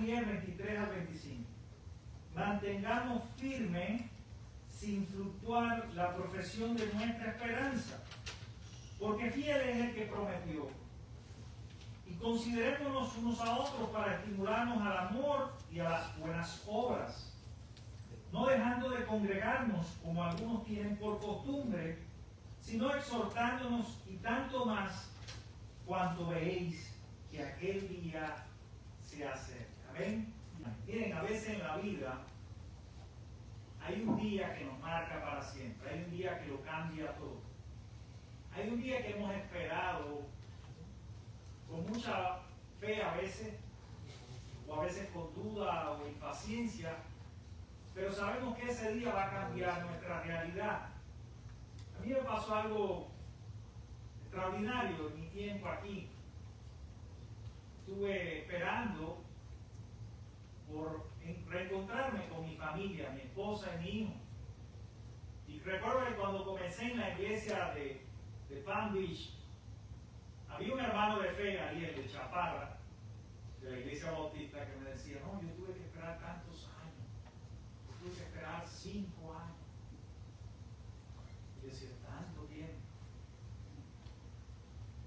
10, 23 al 25. Mantengamos firme, sin fluctuar, la profesión de nuestra esperanza, porque fiel es el que prometió. Y considerémonos unos a otros para estimularnos al amor y a las buenas obras, no dejando de congregarnos como algunos tienen por costumbre, sino exhortándonos, y tanto más cuanto veéis que aquel día se acerca. ¿Amén? Miren, a veces en la vida hay un día que nos marca para siempre, hay un día que lo cambia todo. Hay un día que hemos esperado con mucha fe a veces, o a veces con duda o impaciencia, pero sabemos que ese día va a cambiar nuestra realidad. A mí me pasó algo extraordinario en mi tiempo aquí. Estuve esperando por reencontrarme con mi familia, mi esposa y mi hijo. Y recuerdo que cuando comencé en la iglesia de Palm Beach, había un hermano de fe, Ariel, de Chaparra, de la iglesia bautista, que me decía, no, yo tuve que esperar tantos años, yo tuve que esperar 5 años. Y yo decía, tanto tiempo.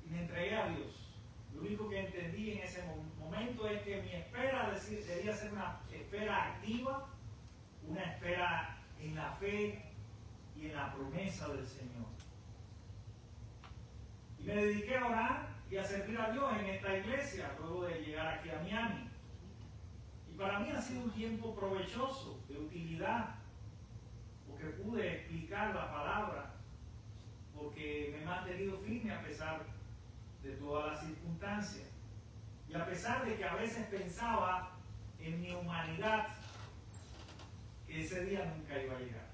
Y me entregué a Dios. Lo único que entendí en ese momento es que mi espera debía ser una espera activa, una espera en la fe y en la promesa del Señor. Y me dediqué a orar y a servir a Dios en esta iglesia luego de llegar aquí a Miami. Y para mí ha sido un tiempo provechoso, de utilidad, porque pude explicar la palabra, porque me he mantenido firme a pesar de todas las circunstancias. Y a pesar de que a veces pensaba en mi humanidad, que ese día nunca iba a llegar.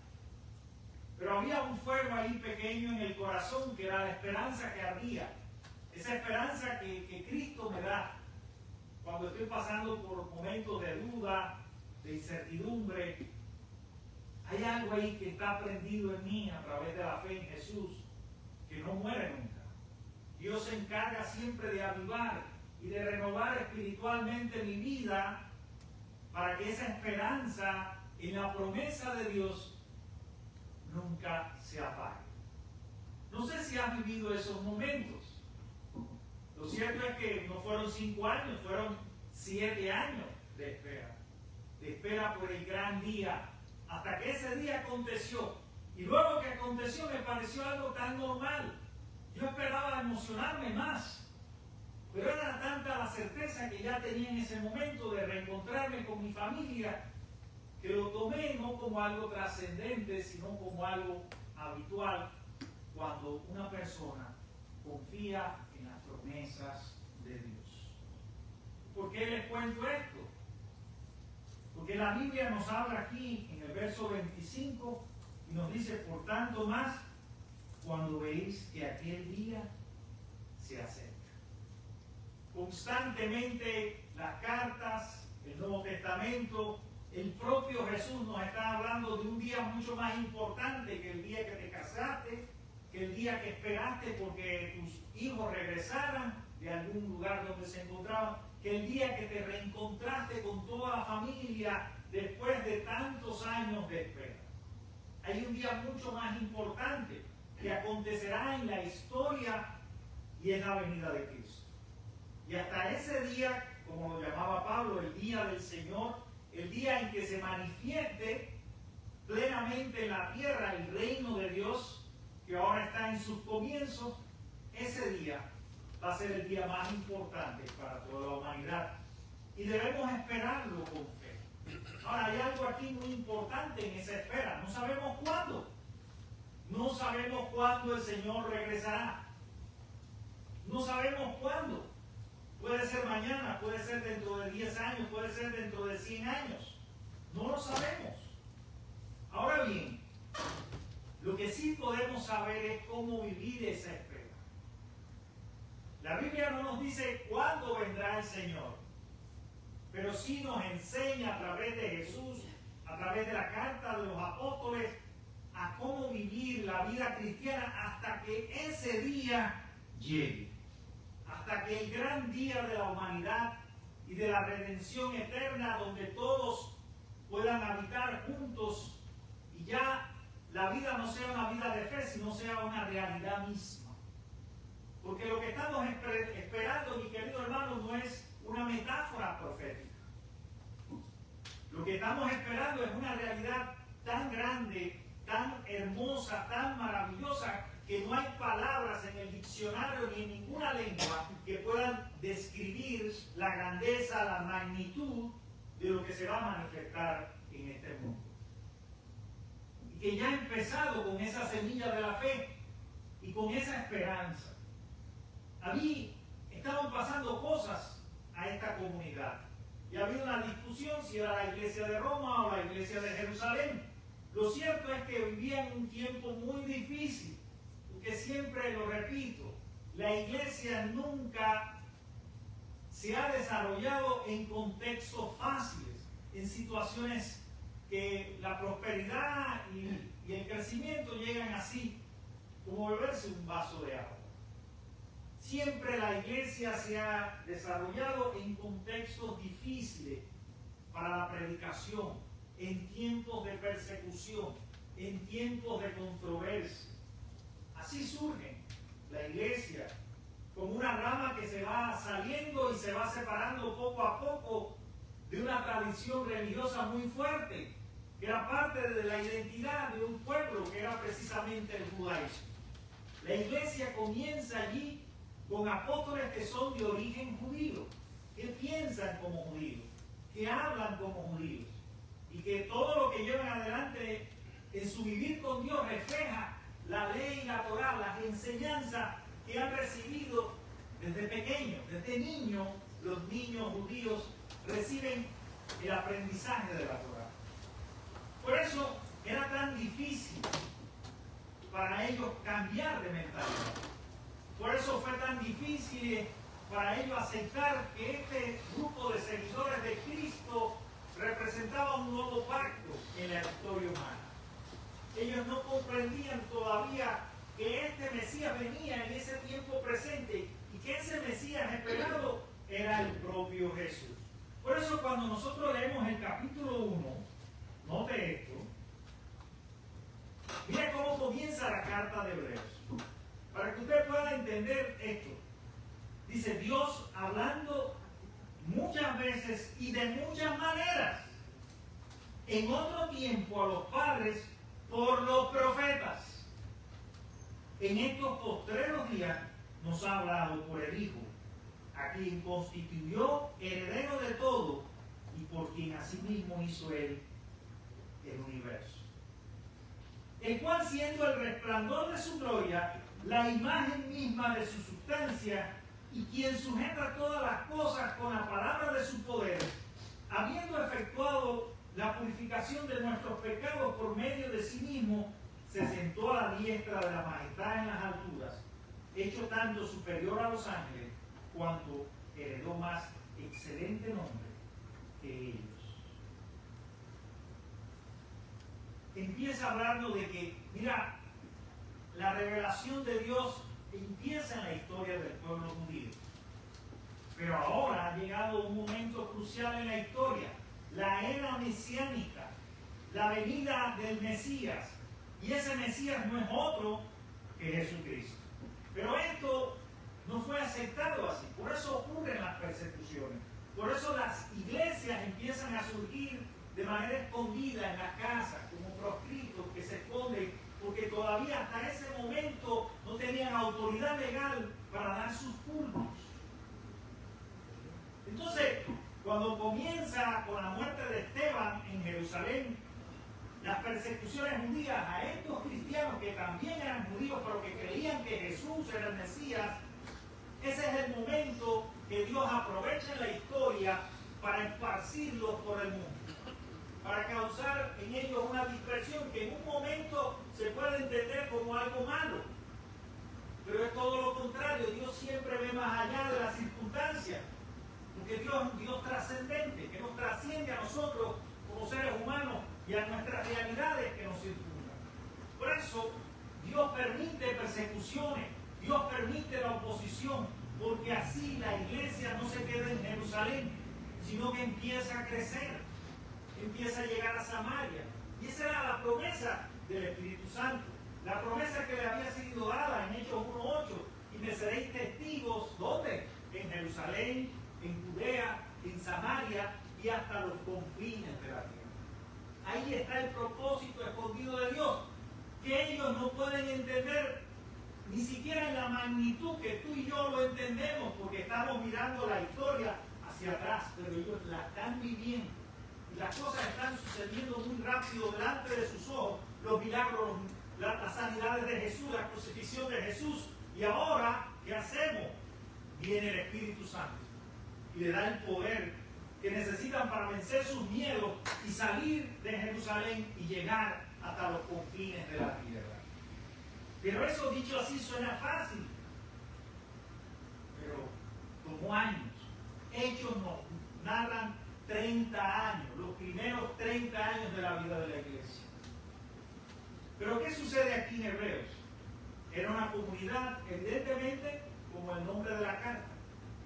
Pero había un fuego ahí pequeño en el corazón, que era la esperanza que ardía. Esa esperanza que Cristo me da cuando estoy pasando por momentos de duda, de incertidumbre. Hay algo ahí que está prendido en mí a través de la fe en Jesús, que no muere nunca. Dios se encarga siempre de avivar y de renovar espiritualmente mi vida para que esa esperanza en la promesa de Dios nunca se apague. No sé si has vivido esos momentos. Lo cierto es que no fueron 5 años, fueron 7 años de espera por el gran día, hasta que ese día aconteció. Y luego que aconteció me pareció algo tan normal. Yo esperaba emocionarme más, pero era tanta la certeza que ya tenía en ese momento de reencontrarme con mi familia, que lo tomé no como algo trascendente, sino como algo habitual cuando una persona confía en las promesas de Dios. ¿Por qué les cuento esto? Porque la Biblia nos habla aquí en el verso 25 y nos dice, por tanto más, cuando veis que aquel día se acerca. Constantemente las cartas, el Nuevo Testamento, el propio Jesús nos está hablando de un día mucho más importante que el día que te casaste, que el día que esperaste porque tus hijos regresaran de algún lugar donde se encontraban, que el día que te reencontraste con toda la familia después de tantos años de espera. Hay un día mucho más importante que acontecerá en la historia y es la venida de Cristo. Y hasta ese día, como lo llamaba Pablo, el día del Señor, el día en que se manifieste plenamente en la tierra el reino de Dios, que ahora está en sus comienzos, ese día va a ser el día más importante para toda la humanidad. Y debemos esperarlo con fe. Ahora, hay algo aquí muy importante en esa espera. No sabemos cuándo. No sabemos cuándo el Señor regresará. No sabemos cuándo. Puede ser mañana, puede ser dentro de 10 años, puede ser dentro de 100 años. No lo sabemos. Ahora bien, lo que sí podemos saber es cómo vivir esa espera. La Biblia no nos dice cuándo vendrá el Señor, pero sí nos enseña a través de Jesús, a través de la carta de los apóstoles, a cómo vivir la vida cristiana hasta que ese día llegue, hasta que el gran día de la humanidad y de la redención eterna, donde todos puedan habitar juntos y ya la vida no sea una vida de fe, sino sea una realidad misma. Porque lo que estamos esperando, mi querido hermano, no es una metáfora profética. Lo que estamos esperando es una realidad tan grande, tan hermosa, tan maravillosa, que no hay palabras en el diccionario ni en ninguna lengua que puedan describir la grandeza, la magnitud de lo que se va a manifestar en este mundo. Y que ya ha empezado con esa semilla de la fe y con esa esperanza. A mí estaban pasando cosas a esta comunidad. Y ha habido una discusión si era la iglesia de Roma o la iglesia de Jerusalén. Lo cierto es que vivían un tiempo muy difícil, porque siempre lo repito, la iglesia nunca se ha desarrollado en contextos fáciles, en situaciones que la prosperidad y el crecimiento llegan así, como beberse un vaso de agua. Siempre la iglesia se ha desarrollado en contextos difíciles para la predicación, en tiempos de persecución, en tiempos de controversia. Así surge la iglesia, como una rama que se va saliendo y se va separando poco a poco de una tradición religiosa muy fuerte, que era parte de la identidad de un pueblo, que era precisamente el judaísmo. La iglesia comienza allí con apóstoles que son de origen judío, que piensan como judíos, que hablan como judíos, y que todo lo que llevan adelante en su vivir con Dios refleja la ley y la Torá, las enseñanzas que han recibido desde pequeños, desde niños. Los niños judíos reciben el aprendizaje de la Torá. Por eso era tan difícil para ellos cambiar de mentalidad. Por eso fue tan difícil para ellos aceptar que este grupo de seguidores de Cristo representaba un nuevo pacto en la historia humana. Ellos no comprendían todavía que este Mesías venía en ese tiempo presente y que ese Mesías esperado era el propio Jesús. Por eso cuando nosotros leemos el capítulo 1, note esto, mira cómo comienza la carta de Hebreos. Para que usted pueda entender esto, dice Dios hablando muchas veces y de muchas maneras, en otro tiempo a los padres por los profetas. En estos postreros días nos ha hablado por el Hijo, a quien constituyó heredero de todo y por quien asimismo hizo él el universo. El cual, siendo el resplandor de su gloria, la imagen misma de su sustancia, y quien sujeta todas las cosas con la palabra de su poder, habiendo efectuado la purificación de nuestros pecados por medio de sí mismo, se sentó a la diestra de la majestad en las alturas, hecho tanto superior a los ángeles, cuanto heredó más excelente nombre que ellos. Empieza hablando de que, mira, la revelación de Dios empieza en la historia del pueblo judío. Pero ahora ha llegado un momento crucial en la historia, la era mesiánica, la venida del Mesías. Y ese Mesías no es otro que Jesucristo. Pero esto no fue aceptado así. Por eso ocurren las persecuciones. Por eso las iglesias empiezan a surgir de manera escondida en las casas, como proscritos que se esconden, porque todavía hasta ese momento no tenían autoridad legal para dar sus cultos. Entonces, cuando comienza con la muerte de Esteban en Jerusalén, las persecuciones judías a estos cristianos que también eran judíos, pero que creían que Jesús era el Mesías, ese es el momento que Dios aprovecha en la historia para esparcirlos por el mundo, para causar en ellos una dispersión que en un momento se puede entender como algo malo, pero es todo lo contrario. Dios siempre ve más allá de las circunstancias, porque Dios es un Dios trascendente, que nos trasciende a nosotros como seres humanos y a nuestras realidades que nos circundan. Por eso Dios permite persecuciones, Dios permite la oposición, porque así la iglesia no se queda en Jerusalén, sino que empieza a crecer, empieza a llegar a Samaria. Y esa era la promesa del Espíritu Santo, la promesa que le había sido dada en Hechos 1:8. Y me seréis testigos, ¿dónde? En Jerusalén, en Judea, en Samaria y hasta los confines de la tierra. Ahí está el propósito escondido de Dios, que ellos no pueden entender ni siquiera en la magnitud que tú y yo lo entendemos, porque estamos mirando la historia hacia atrás, pero ellos la están viviendo. Y las cosas están sucediendo muy rápido delante de sus ojos, los milagros, las sanidades de Jesús, la crucifixión de Jesús. Y ahora, ¿qué hacemos? Viene el Espíritu Santo y le da el poder que necesitan para vencer sus miedos y salir de Jerusalén y llegar hasta los confines de la tierra. Pero eso, dicho así, suena fácil, pero tomó años. Hechos nos narran 30 años, los primeros 30 años de la vida de la iglesia. Pero ¿qué sucede aquí en Hebreos? Era una comunidad, evidentemente, como el nombre de la carta,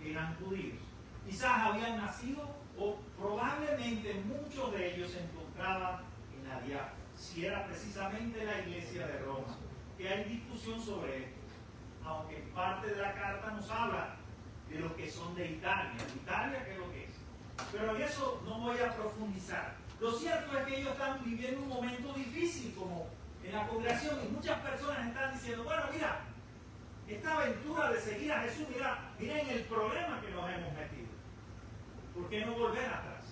eran judíos. Quizás habían nacido, o probablemente muchos de ellos se encontraban en la diáspora, si era precisamente la iglesia de Roma, que hay discusión sobre esto, aunque parte de la carta nos habla de los que son de Italia. Italia, ¿qué es lo que es? Pero en eso no voy a profundizar. Lo cierto es que ellos están viviendo un momento difícil, como en la congregación, y muchas personas están diciendo, bueno, mira, esta aventura de seguir a Jesús, miren el problema que nos hemos metido. ¿Por qué no volver atrás?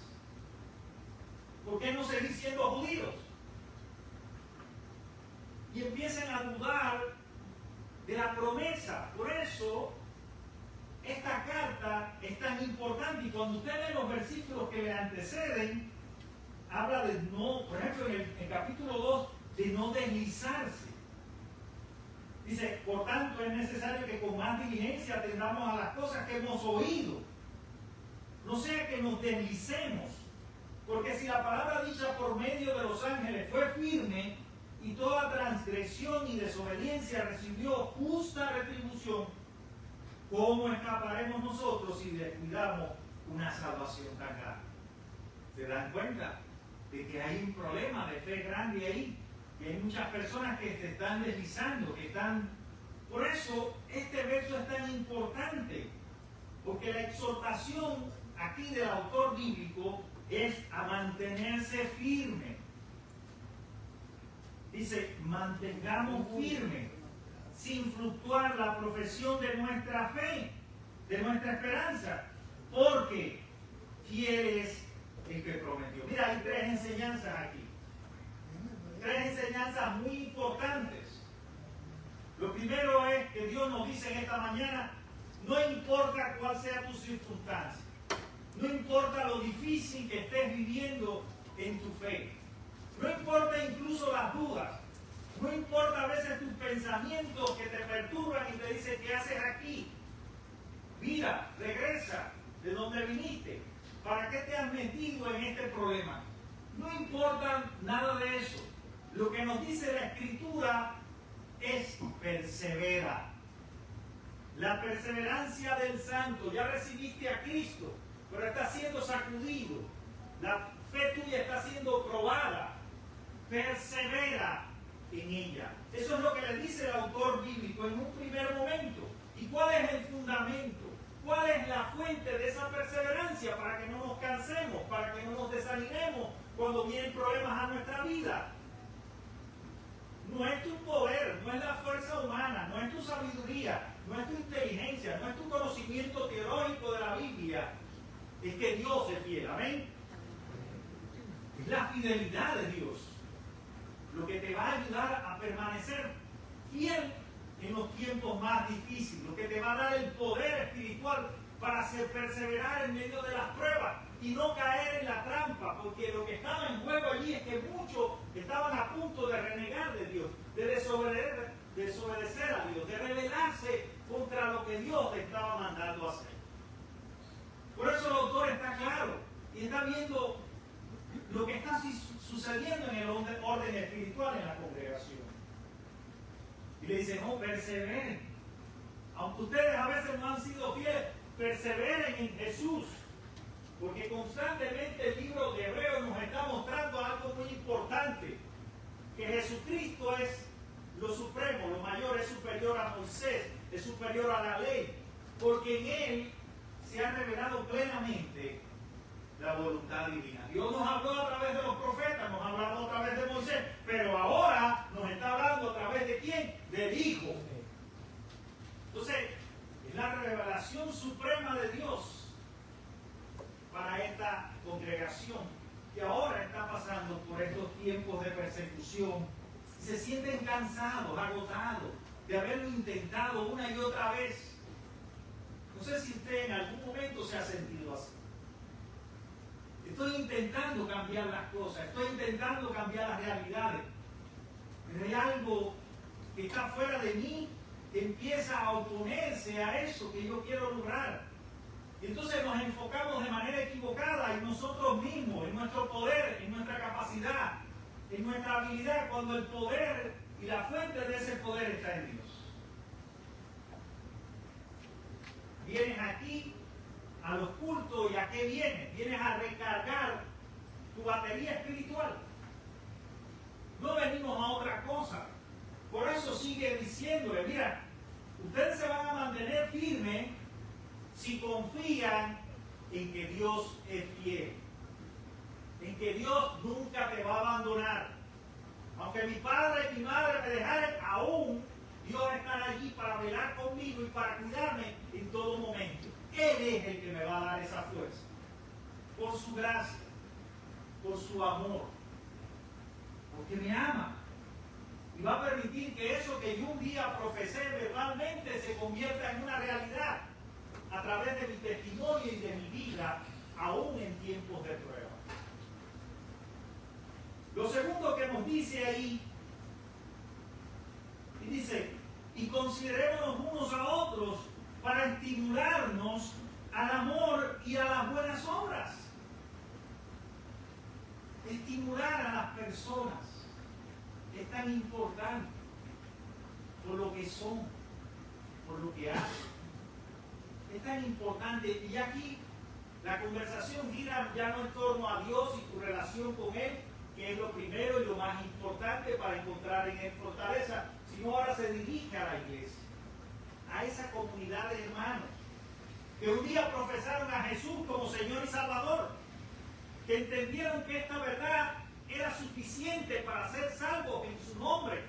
¿Por qué no seguir siendo judíos? Y empiezan a dudar de la promesa. Por eso, esta carta es tan importante. Y cuando usted lee los versículos que le anteceden, habla de no, por ejemplo, en el capítulo 2, de no deslizarse. Dice, por tanto, es necesario que con más diligencia atendamos a las cosas que hemos oído. No sea que nos deslicemos. Porque si la palabra dicha por medio de los ángeles fue firme, y toda transgresión y desobediencia recibió justa retribución, ¿cómo escaparemos nosotros si descuidamos una salvación tan grande? ¿Se dan cuenta de que hay un problema de fe grande ahí? Que hay muchas personas que se están deslizando, que están... Por eso este verso es tan importante, porque la exhortación aquí del autor bíblico es a mantenerse firme. Dice, mantengamos firme, sin fluctuar la profesión de nuestra fe, de nuestra esperanza, porque fiel es el que prometió. Mira, hay 3 enseñanzas aquí. 3 enseñanzas muy importantes. Lo primero es que Dios nos dice en esta mañana, no importa cuál sea tu circunstancia, no importa lo difícil que estés viviendo en tu fe, no importa incluso las dudas, no importa a veces tus pensamientos que te perturban y te dicen, ¿qué haces aquí? Mira, regresa de donde viniste. ¿Para qué te has metido en este problema? No importa nada de eso. Lo que nos dice la Escritura es persevera. La perseverancia del santo. Ya recibiste a Cristo, pero está siendo sacudido. La fe tuya está siendo probada. Persevera en ella. Eso es lo que le dice el autor bíblico en un primer momento. ¿Y cuál es el fundamento? ¿Cuál es la fuente de esa perseverancia? Para que no nos cansemos, para que no nos desanimemos cuando vienen problemas a nuestra vida. No es tu poder, no es la fuerza humana, no es tu sabiduría, no es tu inteligencia, no es tu conocimiento teológico de la Biblia. Es que Dios es fiel, amén. Es la fidelidad de Dios lo que te va a ayudar a permanecer fiel en los tiempos más difíciles, lo que te va a dar el poder espiritual para perseverar en medio de las pruebas y no caer en la trampa, porque lo que estaba en juego allí es que muchos estaban a punto de renegar de Dios, de desobedecer a Dios, de rebelarse contra lo que Dios le estaba mandando a hacer. Por eso el autor está claro y está viendo lo que está sucediendo en el orden espiritual en la congregación. Y le dice, no, perseveren. Aunque ustedes a veces no han sido fieles, perseveren en Jesús. Porque constantemente el libro de Hebreos nos está mostrando algo muy importante, que Jesucristo es lo supremo, lo mayor, es superior a Moisés, es superior a la ley, porque en Él se ha revelado plenamente la voluntad divina. Dios nos habló a través de los profetas, nos ha hablado a través de Moisés, pero ahora nos está hablando a través de ¿quién? Del Hijo. Entonces, es la revelación suprema de Dios para esta congregación que ahora está pasando por estos tiempos de persecución. Se sienten cansados, agotados de haberlo intentado una y otra vez. No sé si usted en algún momento se ha sentido así. Estoy intentando cambiar las cosas, estoy intentando cambiar las realidades. Pero hay algo que está fuera de mí que empieza a oponerse a eso que yo quiero lograr. Y entonces nos enfocamos de manera equivocada en nosotros mismos, en nuestro poder, en nuestra capacidad, en nuestra habilidad, cuando el poder y la fuente de ese poder está en Dios. Vienes aquí a los cultos y ¿a qué vienes? Vienes a recargar tu batería espiritual. No venimos a otra cosa. Por eso sigue diciéndole, mira, ustedes se van a mantener firmes si confían en que Dios es fiel, en que Dios nunca te va a abandonar. Aunque mi padre y mi madre me dejaren, aún Dios estará allí para velar conmigo y para cuidarme en todo momento. Él es el que me va a dar esa fuerza, por su gracia, por su amor, porque me ama. Y va a permitir que eso que yo un día profesé verbalmente se convierta en una realidad a través de mi testimonio y de mi vida, aún en tiempos de prueba. Lo segundo que nos dice ahí, y dice, y considerémonos unos a otros para estimularnos al amor y a las buenas obras. Estimular a las personas es tan importante por lo que son, por lo que hacen. Es tan importante. Y aquí la conversación gira ya no en torno a Dios y tu relación con Él, que es lo primero y lo más importante para encontrar en Él fortaleza, sino ahora se dirige a la iglesia, a esa comunidad de hermanos que un día profesaron a Jesús como Señor y Salvador, que entendieron que esta verdad era suficiente para ser salvos en su nombre,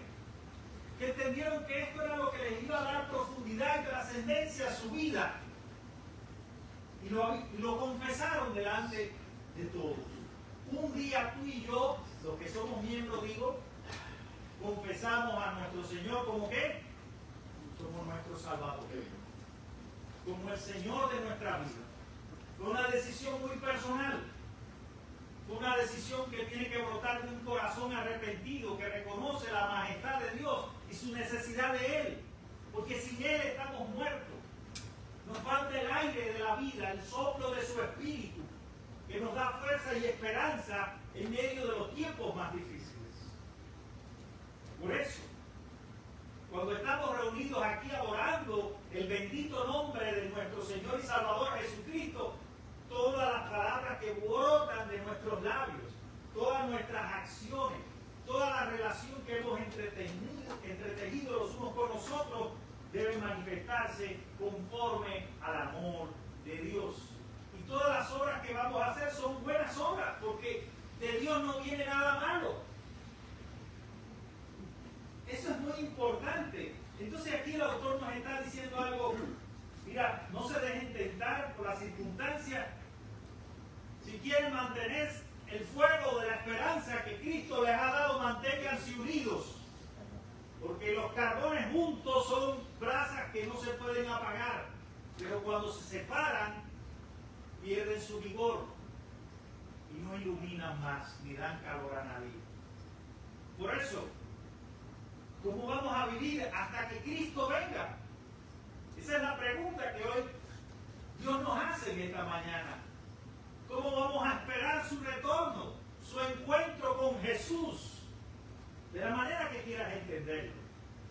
que entendieron que esto era lo que les iba a dar profundidad y trascendencia a su vida, y lo confesaron delante de todos. Un día tú y yo, los que somos miembros, digo, confesamos a nuestro Señor como ¿qué? Como nuestro Salvador, como el Señor de nuestra vida. Fue una decisión muy personal. Fue una decisión que tiene que brotar de un corazón arrepentido, que reconoce la majestad de Dios y su necesidad de Él. Porque sin Él estamos muertos. Nos falta el aire de la vida, el soplo de su Espíritu, que nos da fuerza y esperanza en medio de los tiempos más difíciles. Por eso, cuando estamos reunidos aquí adorando el bendito nombre de nuestro Señor y Salvador Jesucristo, todas las palabras que brotan de nuestros labios, todas nuestras acciones, toda la relación que hemos entretejido los unos con nosotros, deben manifestarse conforme al amor de Dios. Y todas las obras que vamos a hacer son buenas obras, porque de Dios no viene nada malo. Eso es muy importante. Entonces aquí el autor nos está diciendo algo. Mira, no se dejen tentar por las circunstancias. Si quieren mantener el fuego de la esperanza que Cristo les ha dado, manténganse unidos. Porque los carbones juntos son brasas que no se pueden apagar. Pero cuando se separan, pierden su vigor y no iluminan más, ni dan calor a nadie. Por eso, ¿cómo vamos a vivir hasta que Cristo venga? Esa es la pregunta que hoy Dios nos hace en esta mañana. ¿Cómo vamos a esperar su retorno, su encuentro con Jesús? De la manera que quieras entenderlo,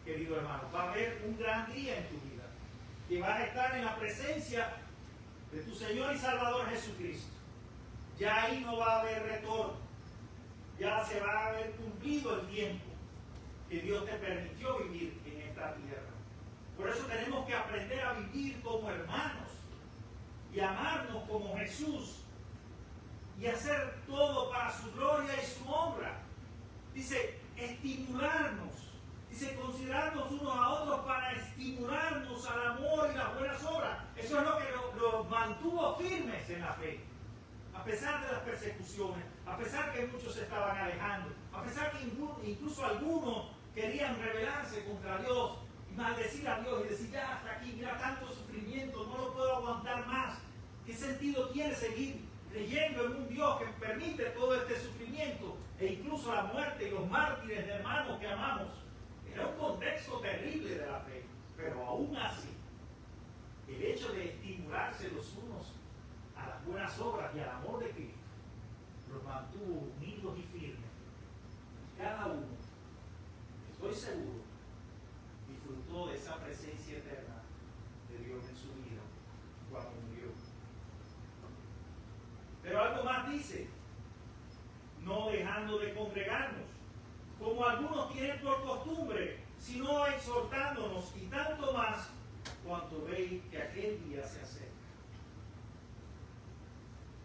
querido hermano. Va a haber un gran día en tu vida, que vas a estar en la presencia de tu Señor y Salvador Jesucristo. ya ahí no va a haber retorno. Ya se va a haber cumplido el tiempo que Dios te permitió vivir en esta tierra. Por eso tenemos que aprender a vivir como hermanos y amarnos como Jesús y hacer todo para su gloria y su honra. Dice, estimularnos. Dice, considerarnos unos a otros para estimularnos al amor y las buenas obras. Eso es lo que los mantuvo firmes en la fe. A pesar de las persecuciones, a pesar que muchos se estaban alejando, a pesar que incluso algunos querían rebelarse contra Dios y maldecir a Dios y decir, ya hasta aquí, mira tanto sufrimiento, no lo puedo aguantar más. ¿Qué sentido tiene seguir creyendo en un Dios que permite todo este sufrimiento e incluso la muerte y los mártires de hermanos que amamos? Era un contexto terrible de la fe, pero aún así, el hecho de estimularse los unos a las buenas obras y al amor de Cristo los mantuvo unidos y firmes. Cada uno, estoy seguro, disfrutó de esa presencia eterna de Dios en su vida cuando murió. Pero algo más dice, no dejando de congregarnos, como algunos tienen por costumbre, sino exhortándonos, y tanto más cuanto veis que aquel día se acerca.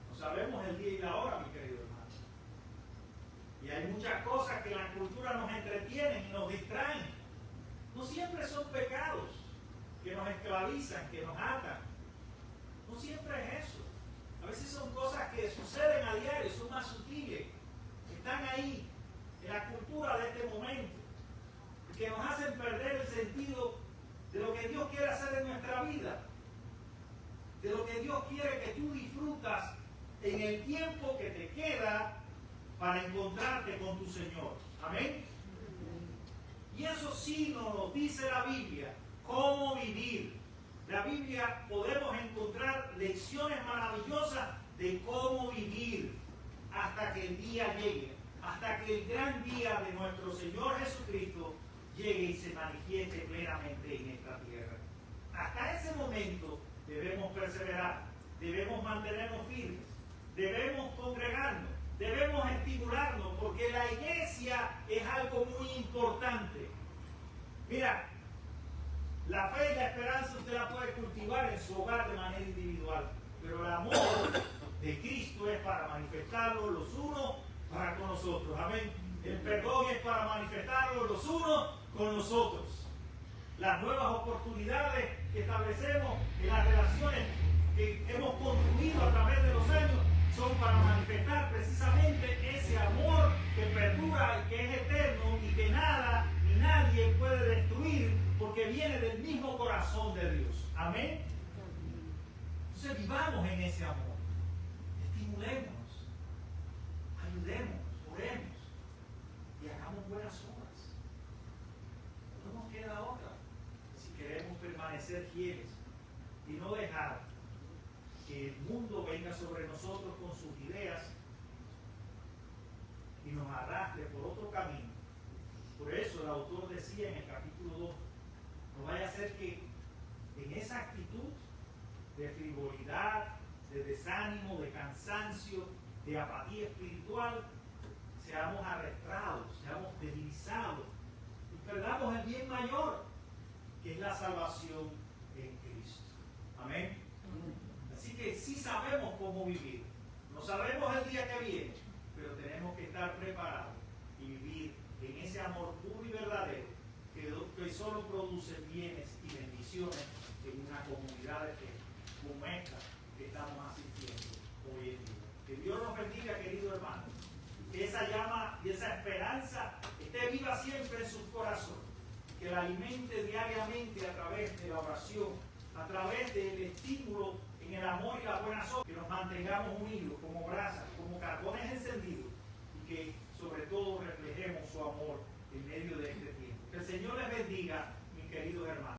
No sabemos el día y la hora, mi querido hermano. Y hay muchas cosas que la cultura nos entretienen y nos distraen. No siempre son pecados que nos esclavizan, que nos atan. No siempre es eso. A veces son cosas que suceden a diario, son más sutiles. Están ahí, en la cultura de este momento, que nos hacen perder el sentido de lo que Dios quiere hacer en nuestra vida, de lo que Dios quiere que tú disfrutas en el tiempo que te queda para encontrarte con tu Señor. Amén. Y eso sí nos dice la Biblia, cómo vivir. La Biblia podemos encontrar lecciones maravillosas de cómo vivir hasta que el día llegue, hasta que el gran día de nuestro Señor Jesucristo llegue y se manifieste plenamente en esta tierra. Hasta ese momento debemos perseverar, debemos mantenernos firmes, debemos congregarnos, debemos estimularnos, porque la iglesia es algo muy importante. Mira, la fe y la esperanza usted la puede cultivar en su hogar de manera individual, pero el amor de Cristo es para manifestarlo los unos para con nosotros. Amén. El perdón es para manifestarlo los unos con nosotros. Las nuevas oportunidades que establecemos en las relaciones que hemos construido a través de los años son para manifestar precisamente ese amor que perdura y que es eterno y que nada ni nadie puede destruir porque viene del mismo corazón de Dios. Amén. Entonces vivamos en ese amor. Estimulémonos, ayudemos, oremos y hagamos buenas obras. No nos queda otra si queremos permanecer fieles y no dejar que el mundo venga sobre nosotros con sus ideas y nos arrastre por otro camino. Por eso el autor decía en el capítulo 2, no vaya a ser que en esa actitud de frivolidad, de desánimo, de cansancio, de apatía espiritual, seamos arrastrados, seamos deslizados y perdamos el bien mayor, que es la salvación en Cristo. Amén. Así que sí sabemos cómo vivir. No sabemos el día que viene, pero tenemos que estar preparados y vivir en ese amor puro y verdadero que solo produce bienes y bendiciones en una comunidad de fe como esta que estamos asistiendo hoy en día. Que Dios nos bendiga, querido hermano. Que esa llama y esa esperanza esté viva siempre en sus corazones. Que la alimente diariamente a través de la oración, a través del estímulo en el amor y la buena obra. Que nos mantengamos unidos como brasas, como carbones encendidos y que sobre todo reflejemos su amor en medio de este tiempo. Que el Señor les bendiga, mis queridos hermanos.